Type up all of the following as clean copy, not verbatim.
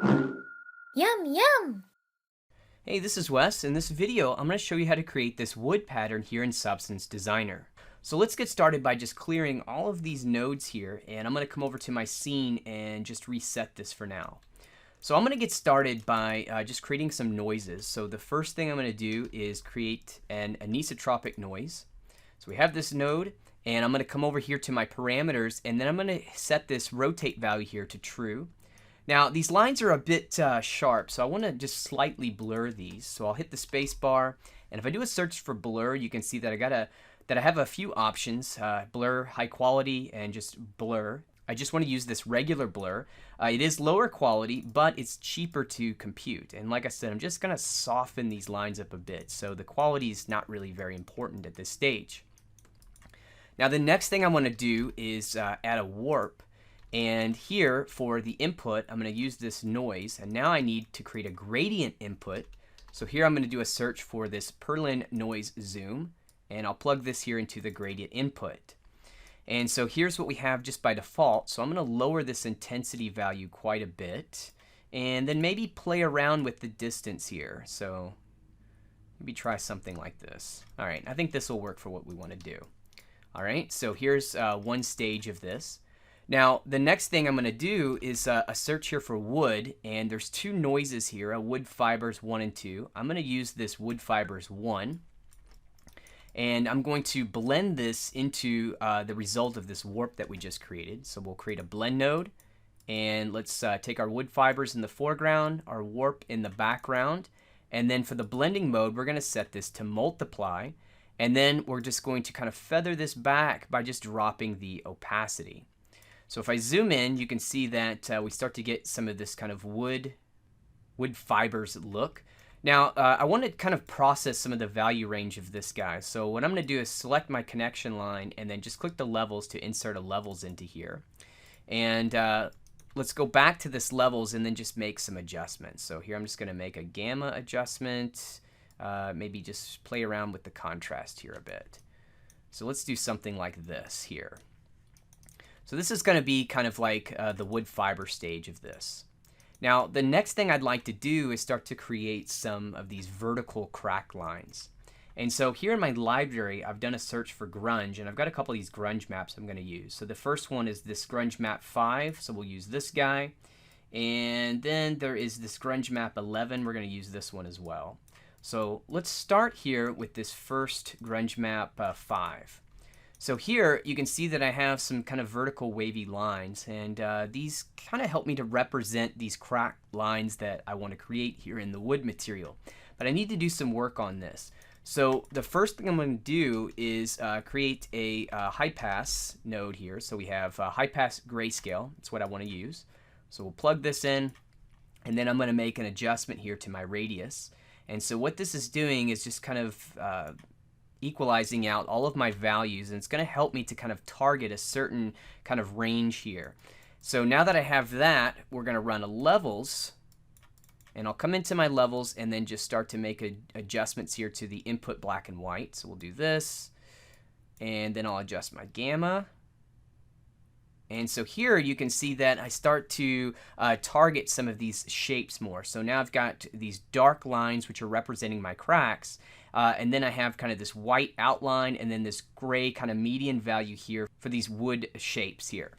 Yum, yum! Hey, this is Wes. In this video, I'm going to show you how to create this wood pattern here in Substance Designer. So let's get started by just clearing all of these nodes here, and I'm going to come over to my scene and just reset this for now. So I'm going to get started by just creating some noises. So the first thing I'm going to do is create an anisotropic noise. So we have this node, and I'm going to come over here to my parameters, and then I'm going to set this rotate value here to true. Now, these lines are a bit sharp, so I want to just slightly blur these. So I'll hit the space bar, and if I do a search for blur, you can see that I have a few options: blur, high quality, and just blur. I just want to use this regular blur. It is lower quality, but it's cheaper to compute. And like I said, I'm just going to soften these lines up a bit, so the quality is not really very important at this stage. Now, the next thing I want to do is add a warp. And here for the input, I'm going to use this noise, and now I need to create a gradient input. So here I'm going to do a search for this Perlin noise zoom, and I'll plug this here into the gradient input. And so here's what we have just by default. So I'm going to lower this intensity value quite a bit, and then maybe play around with the distance here. So maybe try something like this. All right, I think this will work for what we want to do. All right, so here's one stage of this. Now, the next thing I'm going to do is a search here for wood, and there's two noises here, a wood fibers 1 and 2. I'm going to use this wood fibers 1, and I'm going to blend this into the result of this warp that we just created. So we'll create a blend node, and let's take our wood fibers in the foreground, our warp in the background, and then for the blending mode, we're going to set this to multiply, and then we're just going to kind of feather this back by just dropping the opacity. So if I zoom in, you can see that we start to get some of this kind of wood fibers look. Now, I want to kind of process some of the value range of this guy. So what I'm going to do is select my connection line and then just click the levels to insert a levels into here. And let's go back to this levels and then just make some adjustments. So here I'm just going to make a gamma adjustment, maybe just play around with the contrast here a bit. So let's do something like this here. So this is going to be kind of like the wood fiber stage of this. Now, the next thing I'd like to do is start to create some of these vertical crack lines. And so here in my library, I've done a search for grunge, and I've got a couple of these grunge maps I'm going to use. So the first one is this grunge map 5, so we'll use this guy. And then there is this grunge map 11. We're going to use this one as well. So let's start here with this first grunge map 5. So here you can see that I have some kind of vertical wavy lines, and these kind of help me to represent these crack lines that I want to create here in the wood material. But I need to do some work on this. So the first thing I'm going to do is create a high pass node here. So we have high pass grayscale. That's what I want to use. So we'll plug this in, and then I'm going to make an adjustment here to my radius. And so what this is doing is just kind of equalizing out all of my values, and it's going to help me to kind of target a certain kind of range here. So now that I have that, we're going to run a levels, and I'll come into my levels and then just start to make adjustments here to the input black and white. So we'll do this, and then I'll adjust my gamma. And so here you can see that I start to target some of these shapes more. So now I've got these dark lines which are representing my cracks, and then I have kind of this white outline and then this gray kind of median value here for these wood shapes here.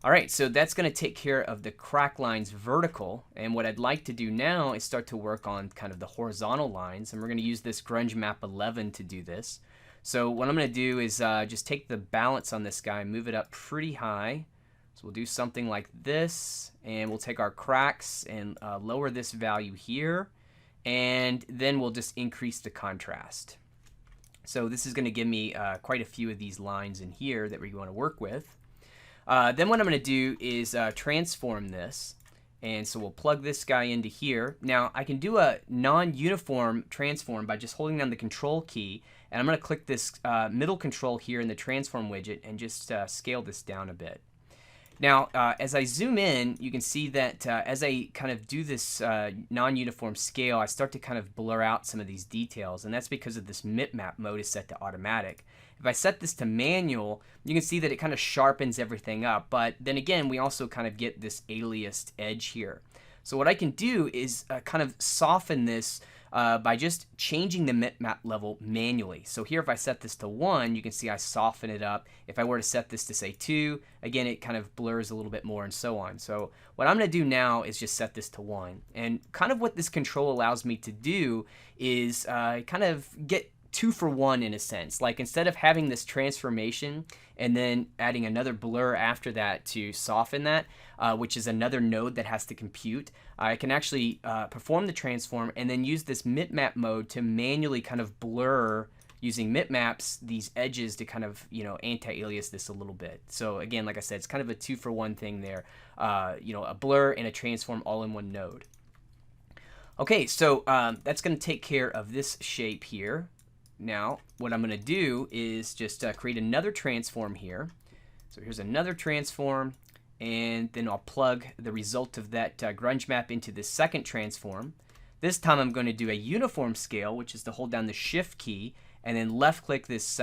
All right, so that's going to take care of the crack lines vertical, and what I'd like to do now is start to work on kind of the horizontal lines, and we're going to use this grunge map 11 to do this. So what I'm going to do is just take the balance on this guy, move it up pretty high. So we'll do something like this, and we'll take our cracks and lower this value here, and then we'll just increase the contrast. So this is going to give me quite a few of these lines in here that we want to work with. Then what I'm going to do is transform this. And so we'll plug this guy into here. Now I can do a non-uniform transform by just holding down the control key, and I'm going to click this middle control here in the transform widget and just scale this down a bit. Now as I zoom in, you can see that as I kind of do this non-uniform scale, I start to kind of blur out some of these details, and that's because of this mip-map mode is set to automatic. If I set this to manual, you can see that it kind of sharpens everything up, but then again, we also kind of get this aliased edge here. So what I can do is kind of soften this by just changing the bitmap level manually. So here if I set this to 1, you can see I soften it up. If I were to set this to say 2, again it kind of blurs a little bit more and so on. So what I'm going to do now is just set this to 1. And kind of what this control allows me to do is kind of get 2 for 1 in a sense. Like instead of having this transformation and then adding another blur after that to soften that, which is another node that has to compute, I can actually perform the transform and then use this bitmap mode to manually kind of blur using bitmaps these edges to kind of, you know, anti-alias this a little bit. So again, like I said, it's kind of a 2 for 1 thing there. You know, a blur and a transform all in one node. Okay, so that's going to take care of this shape here. Now, what I'm going to do is just create another transform here. So here's another transform, and then I'll plug the result of that grunge map into the second transform. This time I'm going to do a uniform scale, which is to hold down the shift key, and then left click this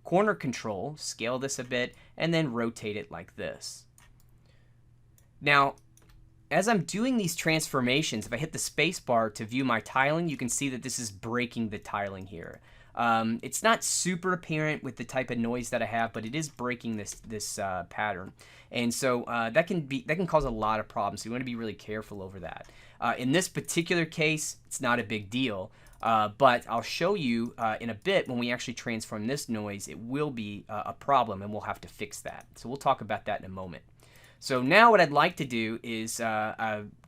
corner control, scale this a bit, and then rotate it like this. Now, as I'm doing these transformations, if I hit the space bar to view my tiling, you can see that this is breaking the tiling here. It's not super apparent with the type of noise that I have, but it is breaking this pattern. And so that can cause a lot of problems. So you want to be really careful over that. In this particular case, it's not a big deal. But I'll show you in a bit when we actually transform this noise, it will be a problem and we'll have to fix that. So we'll talk about that in a moment. So now what I'd like to do is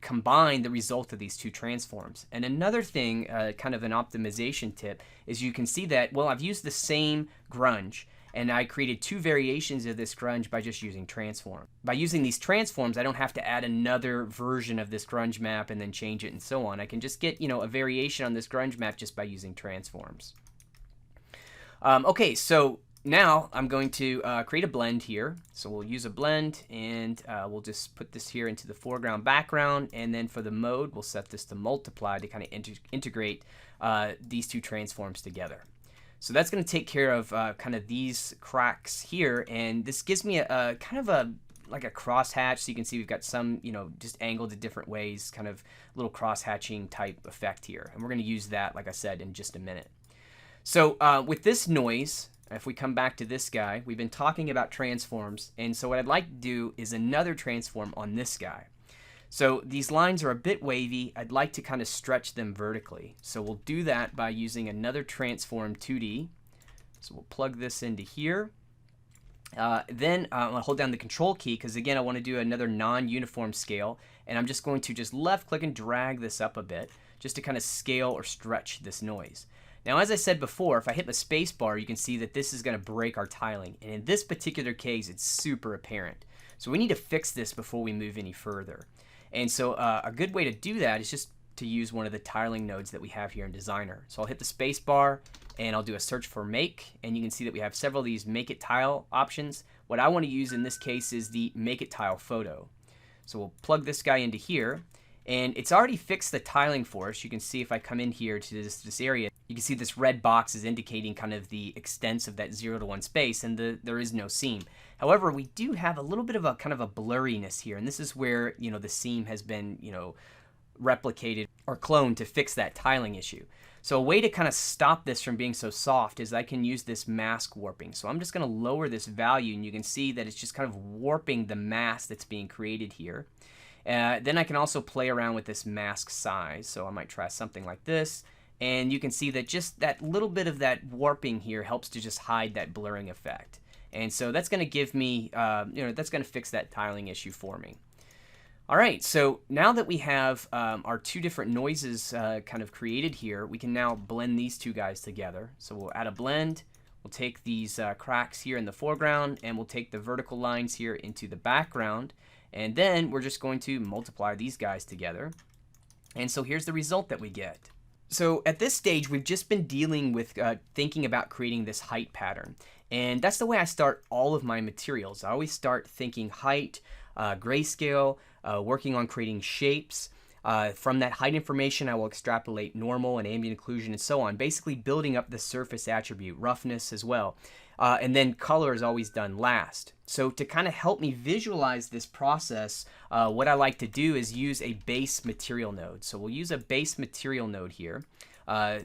combine the result of these two transforms. And another thing, kind of an optimization tip, is you can see that, well, I've used the same grunge, and I created 2 variations of this grunge by just using transform. By using these transforms, I don't have to add another version of this grunge map and then change it and so on. I can just get, you know, a variation on this grunge map just by using transforms. Okay, so now I'm going to create a blend here. So we'll use a blend, and we'll just put this here into the foreground background, and then for the mode we'll set this to multiply to kind of integrate these 2 transforms together. So that's going to take care of kind of these cracks here, and this gives me a kind of a like a crosshatch. So you can see we've got some, you know, just angled in different ways, kind of little cross-hatching type effect here, and we're going to use that, like I said, in just a minute. So with this noise, if we come back to this guy, we've been talking about transforms, and so what I'd like to do is another transform on this guy. So these lines are a bit wavy. I'd like to kind of stretch them vertically. So we'll do that by using another transform 2D. So we'll plug this into here. Then I'm going to hold down the control key because, again, I want to do another non-uniform scale, and I'm just going to just left click and drag this up a bit just to kind of scale or stretch this noise. Now, as I said before, if I hit the space bar, you can see that this is going to break our tiling. And in this particular case, it's super apparent. So we need to fix this before we move any further. And so a good way to do that is just to use one of the tiling nodes that we have here in Designer. So I'll hit the space bar, and I'll do a search for make. And you can see that we have several of these make it tile options. What I want to use in this case is the make it tile photo. So we'll plug this guy into here. And it's already fixed the tiling for us. You can see if I come in here to this area, you can see this red box is indicating kind of the extents of that 0 to 1 space, and there is no seam. However, we do have a little bit of a kind of a blurriness here, and this is where, you know, the seam has been, you know, replicated or cloned to fix that tiling issue. So a way to kind of stop this from being so soft is I can use this mask warping. So I'm just going to lower this value, and you can see that it's just kind of warping the mask that's being created here. Then I can also play around with this mask size. So I might try something like this. And you can see that just that little bit of that warping here helps to just hide that blurring effect. And so that's going to give me, that's going to fix that tiling issue for me. All right, so now that we have our 2 different noises kind of created here, we can now blend these 2 guys together. So we'll add a blend. We'll take these cracks here in the foreground, and we'll take the vertical lines here into the background. And then we're just going to multiply these guys together. And so here's the result that we get. So at this stage, we've just been dealing with thinking about creating this height pattern. And that's the way I start all of my materials. I always start thinking height, grayscale, working on creating shapes. From that height information, I will extrapolate normal and ambient occlusion and so on, basically building up the surface attribute, roughness as well. and then color is always done last. So to kind of help me visualize this process, what I like to do is use a base material node. So we'll use a base material node here.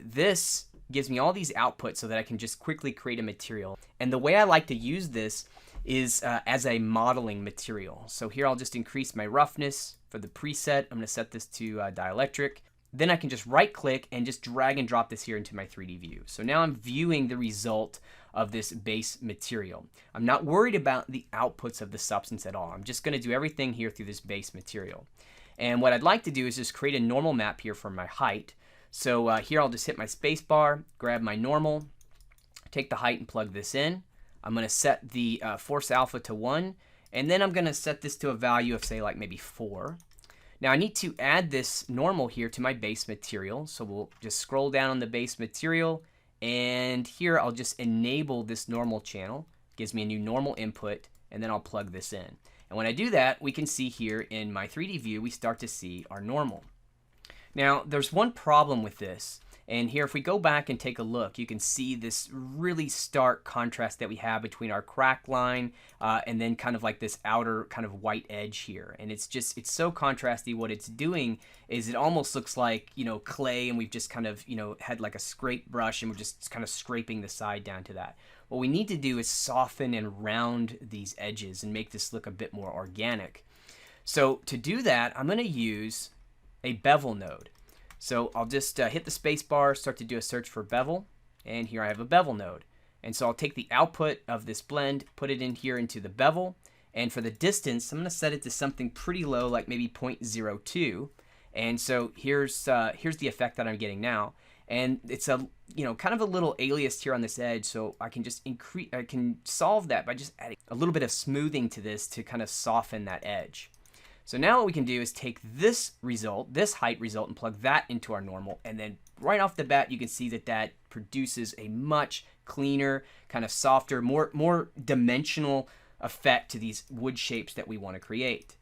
This gives me all these outputs so that I can just quickly create a material. And the way I like to use this is as a modeling material. So here I'll just increase my roughness for the preset. I'm going to set this to dielectric. Then I can just right click and just drag and drop this here into my 3D view. So now I'm viewing the result of this base material. I'm not worried about the outputs of the substance at all. I'm just going to do everything here through this base material. And what I'd like to do is just create a normal map here for my height. So here I'll just hit my space bar, grab my normal, take the height and plug this in. I'm going to set the force alpha to 1, and then I'm going to set this to a value of, say, like maybe 4. Now I need to add this normal here to my base material. So we'll just scroll down on the base material, and here I'll just enable this normal channel. Gives me a new normal input, and then I'll plug this in. And when I do that, we can see here in my 3D view, we start to see our normal. Now, there's one problem with this, and here if we go back and take a look, you can see this really stark contrast that we have between our crack line and then kind of like this outer kind of white edge here. And it's so contrasty. What it's doing is it almost looks like, clay, and we've just kind of, had like a scrape brush and we're just kind of scraping the side down to that. What we need to do is soften and round these edges and make this look a bit more organic. So to do that, I'm going to use a bevel node. So I'll just hit the space bar, start to do a search for bevel, and here I have a bevel node. And so I'll take the output of this blend, put it in here into the bevel, and for the distance, I'm going to set it to something pretty low, like maybe 0.02. And so here's the effect that I'm getting now. And it's a kind of a little aliased here on this edge, so I can just I can solve that by just adding a little bit of smoothing to this to kind of soften that edge. So now what we can do is take this result, this height result, and plug that into our normal. And then right off the bat, you can see that that produces a much cleaner, kind of softer, more dimensional effect to these wood shapes that we want to create.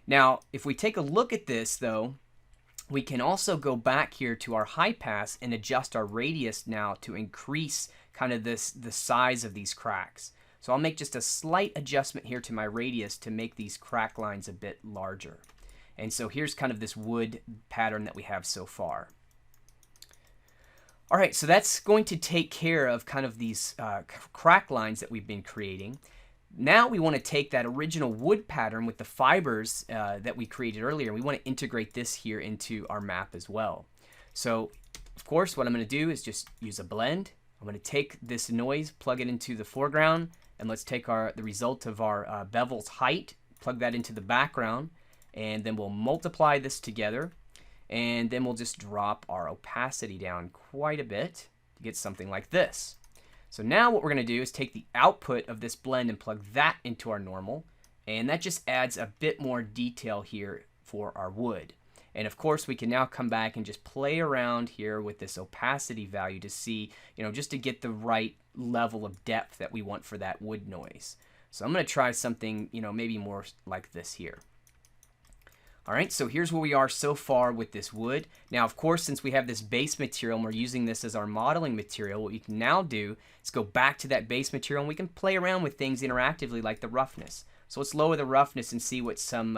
Now, if we take a look at this, though, we can also go back here to our high pass and adjust our radius now to increase kind of the size of these cracks. So I'll make just a slight adjustment here to my radius to make these crack lines a bit larger. And so here's kind of this wood pattern that we have so far. All right, so that's going to take care of kind of these crack lines that we've been creating. Now we want to take that original wood pattern with the fibers that we created earlier, and we want to integrate this here into our map as well. So, of course, what I'm going to do is just use a blend. I'm going to take this noise, plug it into the foreground, and let's take the result of our bevel's height, plug that into the background, and then we'll multiply this together, and then we'll just drop our opacity down quite a bit to get something like this. So now what we're going to do is take the output of this blend and plug that into our normal, and that just adds a bit more detail here for our wood. And of course, we can now come back and just play around here with this opacity value to see, just to get the right level of depth that we want for that wood noise. So I'm going to try something, maybe more like this here. All right, so here's where we are so far with this wood. Now, of course, since we have this base material and we're using this as our modeling material, what we can now do is go back to that base material and we can play around with things interactively like the roughness. So let's lower the roughness and see what some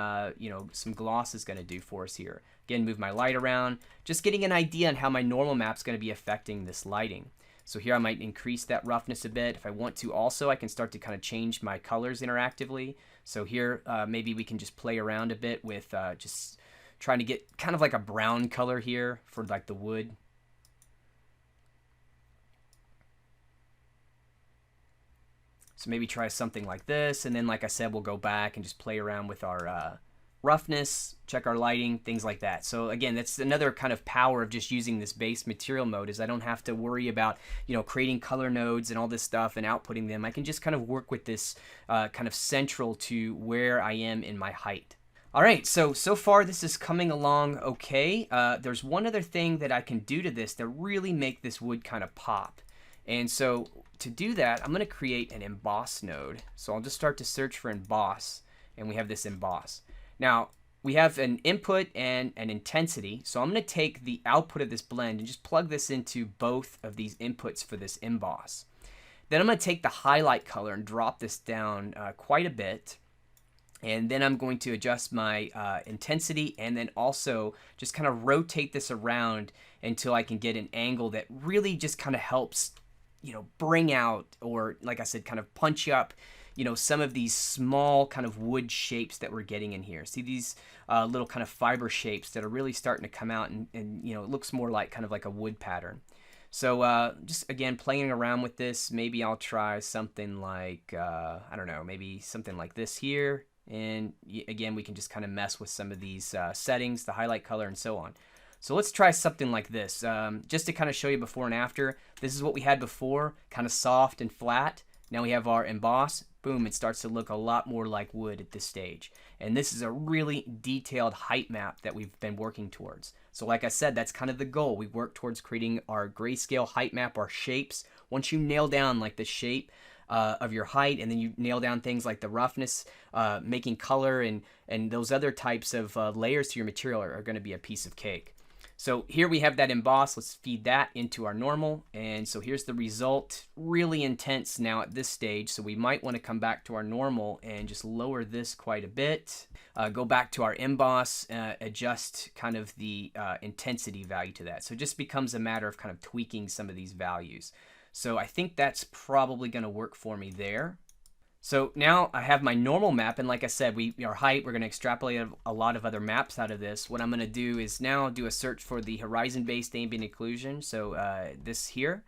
gloss is going to do for us here. Again, move my light around, just getting an idea on how my normal map's going to be affecting this lighting. So here I might increase that roughness a bit. If I want to also, I can start to kind of change my colors interactively. So here, maybe we can just play around a bit with just trying to get kind of like a brown color here for like the wood. So maybe try something like this, and then like I said, we'll go back and just play around with our roughness, check our lighting, things like that. So again, that's another kind of power of just using this base material mode, is I don't have to worry about, creating color nodes and all this stuff and outputting them. I can just kind of work with this kind of central to where I am in my height. All right, so far this is coming along okay. There's one other thing that I can do to this to really make this wood kind of pop. And so to do that, I'm going to create an emboss node. So I'll just start to search for emboss, and we have this emboss. Now, we have an input and an intensity, so I'm going to take the output of this blend and just plug this into both of these inputs for this emboss. Then I'm going to take the highlight color and drop this down quite a bit. And then I'm going to adjust my intensity, and then also just kind of rotate this around until I can get an angle that really just kind of helps, bring out, or like I said, kind of punch up, some of these small kind of wood shapes that we're getting in here. See these little kind of fiber shapes that are really starting to come out, and it looks more like kind of like a wood pattern. So just again, playing around with this, maybe I'll try something like, I don't know, maybe something like this here. And again, we can just kind of mess with some of these settings, the highlight color, and so on. So let's try something like this, just to kind of show you before and after. This is what we had before, kind of soft and flat. Now we have our emboss. Boom, it starts to look a lot more like wood at this stage. And this is a really detailed height map that we've been working towards. So like I said, that's kind of the goal. We work towards creating our grayscale height map, our shapes. Once you nail down like the shape of your height, and then you nail down things like the roughness, making color, and those other types of layers to your material are going to be a piece of cake. So here we have that emboss. Let's feed that into our normal. And so here's the result. Really intense now at this stage. So we might want to come back to our normal and just lower this quite a bit. Go back to our emboss, adjust kind of the intensity value to that. So it just becomes a matter of kind of tweaking some of these values. So I think that's probably going to work for me there. So now I have my normal map, and like I said, our height, we're going to extrapolate a lot of other maps out of this. What I'm going to do is now do a search for the horizon-based ambient occlusion, so this here,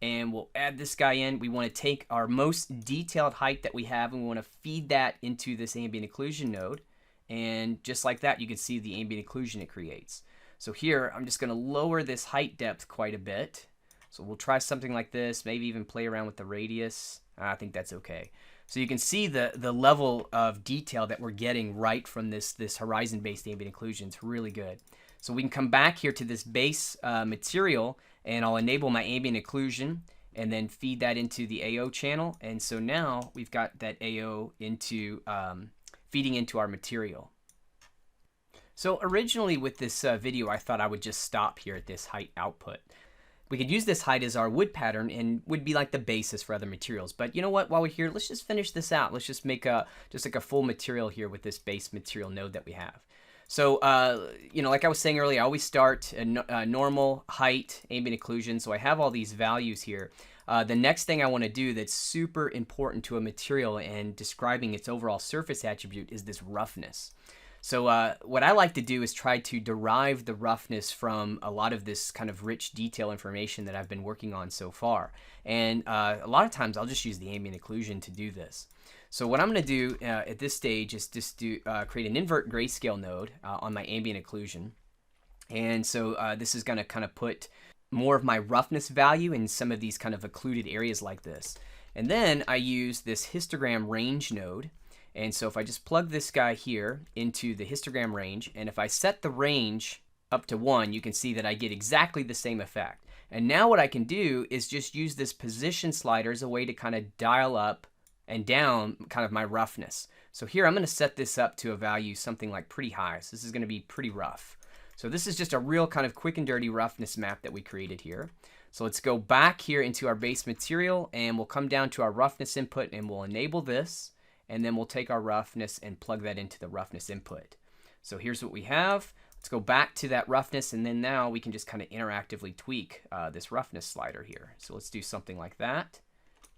and we'll add this guy in. We want to take our most detailed height that we have, and we want to feed that into this ambient occlusion node, and just like that, you can see the ambient occlusion it creates. So here, I'm just going to lower this height depth quite a bit. So we'll try something like this, maybe even play around with the radius. I think that's okay. So you can see the level of detail that we're getting right from this horizon-based ambient occlusion. It's really good. So we can come back here to this base material, and I'll enable my ambient occlusion and then feed that into the AO channel. And so now we've got that AO into feeding into our material. So originally with this video, I thought I would just stop here at this height output. We could use this height as our wood pattern and would be like the basis for other materials. But you know what? While we're here, let's just finish this out. Let's just make just like a full material here with this base material node that we have. So, like I was saying earlier, I always start a normal, height, ambient occlusion. So I have all these values here. The next thing I want to do that's super important to a material and describing its overall surface attribute is this roughness. So what I like to do is try to derive the roughness from a lot of this kind of rich detail information that I've been working on so far. And a lot of times I'll just use the ambient occlusion to do this. So what I'm going to do at this stage is just to create an invert grayscale node on my ambient occlusion. And so this is going to kind of put more of my roughness value in some of these kind of occluded areas like this. And then I use this histogram range node. And so if I just plug this guy here into the histogram range, and if I set the range up to 1, you can see that I get exactly the same effect. And now what I can do is just use this position slider as a way to kind of dial up and down kind of my roughness. So here I'm going to set this up to a value something like pretty high. So this is going to be pretty rough. So this is just a real kind of quick and dirty roughness map that we created here. So let's go back here into our base material, and we'll come down to our roughness input, and we'll enable this. And then we'll take our roughness and plug that into the roughness input. So here's what we have. Let's go back to that roughness, and then now we can just kind of interactively tweak this roughness slider here. So let's do something like that.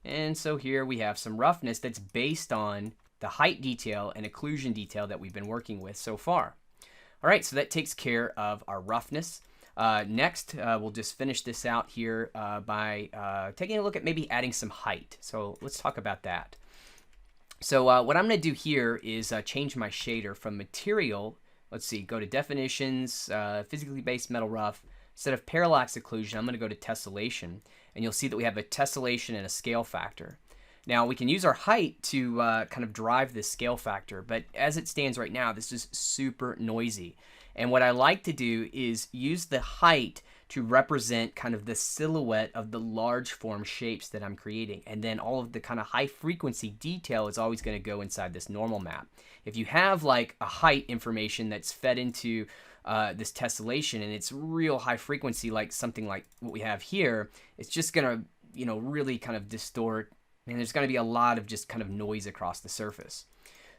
And so here we have some roughness that's based on the height detail and occlusion detail that we've been working with so far. All right, so that takes care of our roughness. Next, we'll just finish this out here by taking a look at maybe adding some height. So let's talk about that. So what I'm going to do here is change my shader from material. Let's see, go to definitions, physically based metal rough. Instead of parallax occlusion, I'm going to go to tessellation. And you'll see that we have a tessellation and a scale factor. Now we can use our height to kind of drive this scale factor, but as it stands right now, this is super noisy. And what I like to do is use the height to represent kind of the silhouette of the large form shapes that I'm creating. And then all of the kind of high frequency detail is always going to go inside this normal map. If you have like a height information that's fed into this tessellation and it's real high frequency, like something like what we have here, it's just going to really kind of distort, and there's going to be a lot of just kind of noise across the surface.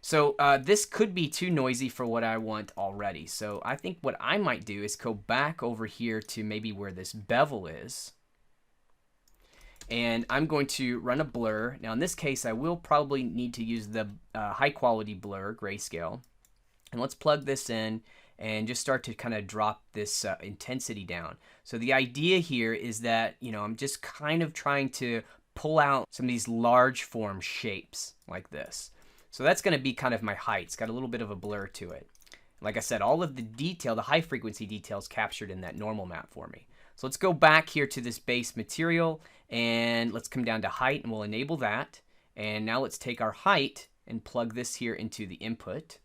So this could be too noisy for what I want already. So I think what I might do is go back over here to maybe where this bevel is. And I'm going to run a blur. Now in this case, I will probably need to use the high quality blur, grayscale. And let's plug this in and just start to kind of drop this intensity down. So the idea here is that, I'm just kind of trying to pull out some of these large form shapes like this. So that's going to be kind of my height. It's got a little bit of a blur to it. Like I said, all of the detail, the high frequency details captured in that normal map for me. So let's go back here to this base material and let's come down to height and we'll enable that. And now let's take our height and plug this here into the input.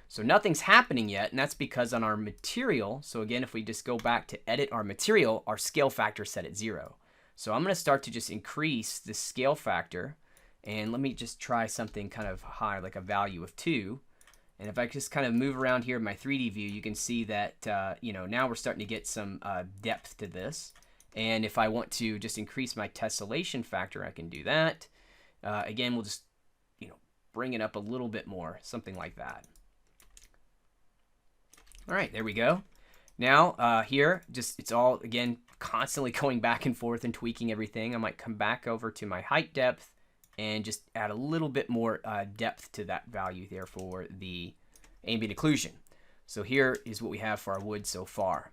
So nothing's happening yet, and that's because on our material, so again, if we just go back to edit our material, our scale factor is set at 0. So I'm going to start to just increase the scale factor, and let me just try something kind of high, like a value of 2. And if I just kind of move around here in my 3D view, you can see that, now we're starting to get some depth to this. And if I want to just increase my tessellation factor, I can do that. Again, we'll just, bring it up a little bit more, something like that. All right, there we go. Now here, it's all, again, constantly going back and forth and tweaking everything. I might come back over to my height depth and just add a little bit more depth to that value there for the ambient occlusion. So here is what we have for our wood so far.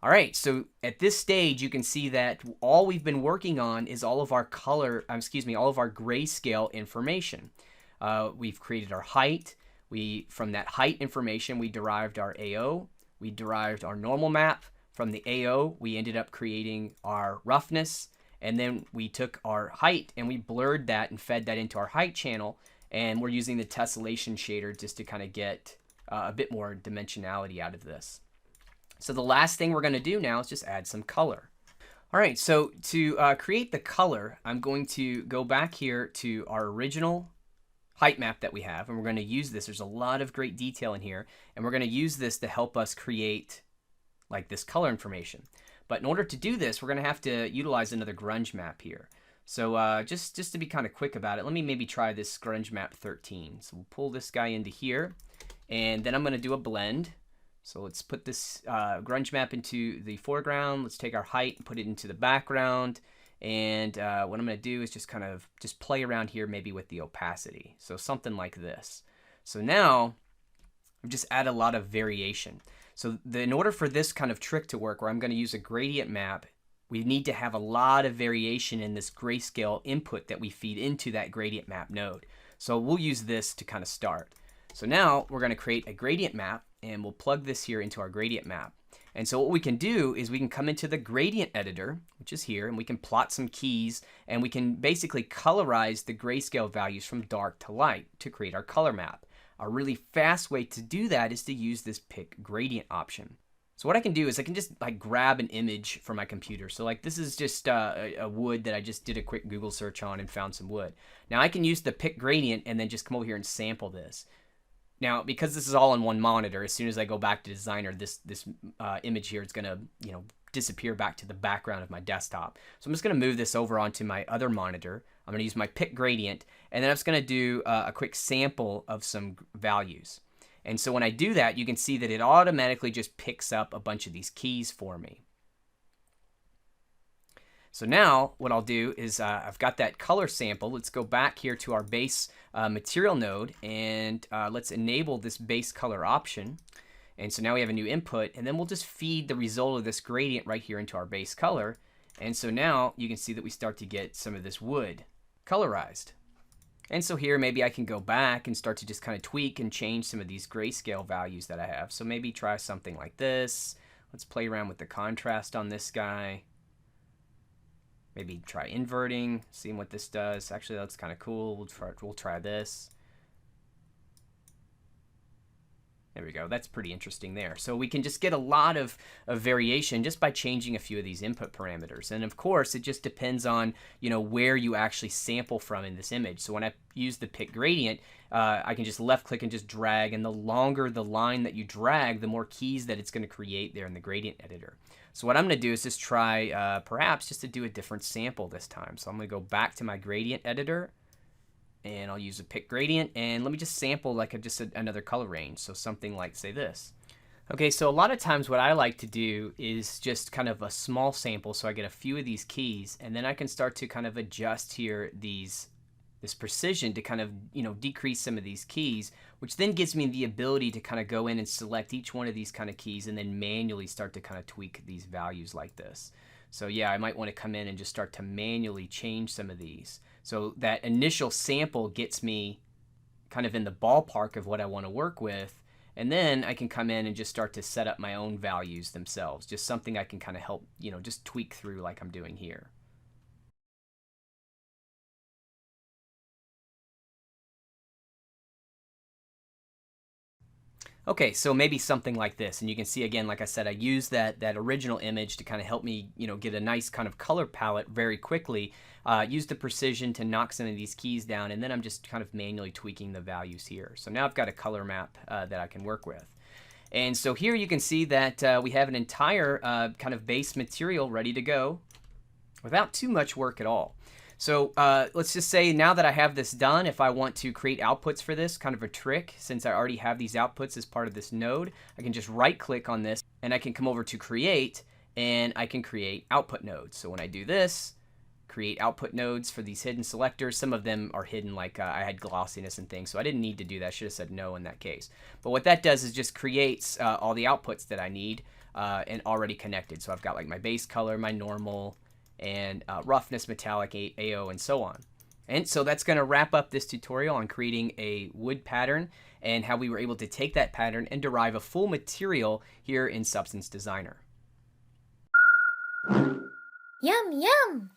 All right, so at this stage, you can see that all we've been working on is all of our all of our grayscale information. We've created our height. From that height information, we derived our AO. We derived our normal map. From the AO, we ended up creating our roughness. And then we took our height and we blurred that and fed that into our height channel. And we're using the tessellation shader just to kind of get a bit more dimensionality out of this. So the last thing we're going to do now is just add some color. All right, so to create the color, I'm going to go back here to our original height map that we have, and we're going to use this. There's a lot of great detail in here, and we're going to use this to help us create like this color information. But in order to do this, we're going to have to utilize another grunge map here. So just to be kind of quick about it, let me maybe try this grunge map 13. So we'll pull this guy into here, and then I'm going to do a blend. So let's put this grunge map into the foreground. Let's take our height and put it into the background. And what I'm going to do is just play around here maybe with the opacity. So something like this. So now I've just added a lot of variation. So in order for this kind of trick to work, where I'm going to use a gradient map, we need to have a lot of variation in this grayscale input that we feed into that gradient map node. So we'll use this to kind of start. So now we're going to create a gradient map, and we'll plug this here into our gradient map. And so what we can do is we can come into the gradient editor, which is here, and we can plot some keys, and we can basically colorize the grayscale values from dark to light to create our color map. A really fast way to do that is to use this pick gradient option. So what I can do is I can just grab an image from my computer. So this is just a wood that I just did a quick Google search on and found some wood. Now I can use the pick gradient and then just come over here and sample this. Now, because this is all on one monitor, as soon as I go back to Designer, this image here is going to disappear back to the background of my desktop. So I'm just going to move this over onto my other monitor. I'm going to use my pick gradient, and then I'm just going to do a quick sample of some values. And so when I do that, you can see that it automatically just picks up a bunch of these keys for me. So now what I'll do is I've got that color sample. Let's go back here to our base material node, and let's enable this base color option. And so now we have a new input, and then we'll just feed the result of this gradient right here into our base color. And so now you can see that we start to get some of this wood colorized. And so here maybe I can go back and start to just kind of tweak and change some of these grayscale values that I have. So maybe try something like this. Let's play around with the contrast on this guy. Maybe try inverting, seeing what this does. Actually, that's kind of cool. We'll try this. There we go. That's pretty interesting there. So we can just get a lot of variation just by changing a few of these input parameters. And of course, it just depends on, where you actually sample from in this image. So when I use the pick gradient, I can just left click and just drag. And the longer the line that you drag, the more keys that it's going to create there in the gradient editor. So what I'm going to do is just try perhaps just to do a different sample this time. So I'm going to go back to my gradient editor. And I'll use a pick gradient, and let me just sample like another color range. So something like, say, this. Okay, so a lot of times what I like to do is just kind of a small sample, so I get a few of these keys, and then I can start to kind of adjust here this precision to kind of, decrease some of these keys, which then gives me the ability to kind of go in and select each one of these kind of keys and then manually start to kind of tweak these values like this. So yeah, I might want to come in and just start to manually change some of these. So that initial sample gets me kind of in the ballpark of what I want to work with. And then I can come in and just start to set up my own values themselves. Just something I can kind of help, just tweak through like I'm doing here. Okay, so maybe something like this, and you can see again, like I said, I use that original image to kind of help me, get a nice kind of color palette very quickly. Use the precision to knock some of these keys down, and then I'm just kind of manually tweaking the values here. So now I've got a color map that I can work with. And so here you can see that we have an entire kind of base material ready to go without too much work at all. So let's just say now that I have this done, if I want to create outputs for this, kind of a trick, since I already have these outputs as part of this node, I can just right click on this and I can come over to create, and I can create output nodes. So when I do this, create output nodes for these hidden selectors. Some of them are hidden, like I had glossiness and things, so I didn't need to do that. I should have said no in that case. But what that does is just creates all the outputs that I need and already connected. So I've got like my base color, my normal, and roughness, metallic, AO, and so on. And so that's going to wrap up this tutorial on creating a wood pattern and how we were able to take that pattern and derive a full material here in Substance Designer. Yum, yum!